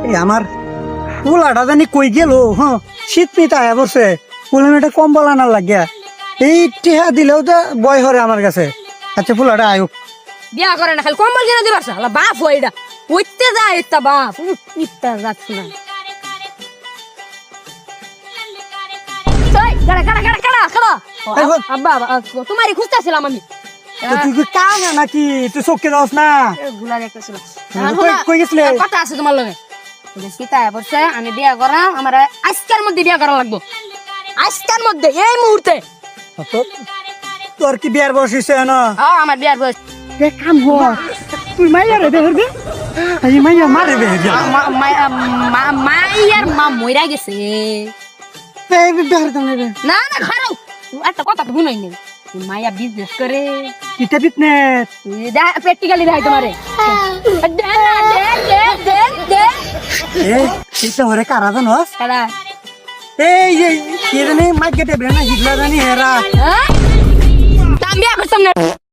এই আমার পোলাটা জানি কই গেল, হ্যাঁ শীত পিতা বসে পোলাম একটা কম্বল আনার লাগিয়া এই টিহা দিলেও তো বয় হরে আমার কাছে। আচ্ছা পোলাটা আয়ুক বিয়া করে না খালি কম্বল কিনে দিবার শালা বাপ হয় এটা উঠতে যায় একটা বাপ ইত্তা যাচ্ছে না গাড়া গাড়া গাড়া গাড়া খালা আব্বা তোমারই খুঁজতেছিলাম আমি তুই কি কানা নাকি? তুই চোখকে যাস না? গুলা দেখতেছিল কই গেছিলে? কথা আছে তোমার লগে সীতা বলছে আমি বিয়া করা আমার আজকের মধ্যে বিয়া করা লাগবে, আজকের মধ্যে এই মুহূর্তে। তোর কি বিয়ার বয়স হইছে না? আমার বিয়ার বয়স কাম হর তুই মাইয়া রে বের দে এই মাইয়া মারে বে মাইয়ার মা মইরা গেছে। এই বের দে রে না না খারাপ একটা কথা তো শুনাই নেই মাইয়া বিজনেস করে কিটা বিজনেস প্র্যাকটিক্যালি দেখাই তোমারে এই কিটা হরে কারা জানোস? কারা এই এই কি জানি মাইকেটে বেনা হিটলা জানি হেরা আমি বিয়া করতাম না।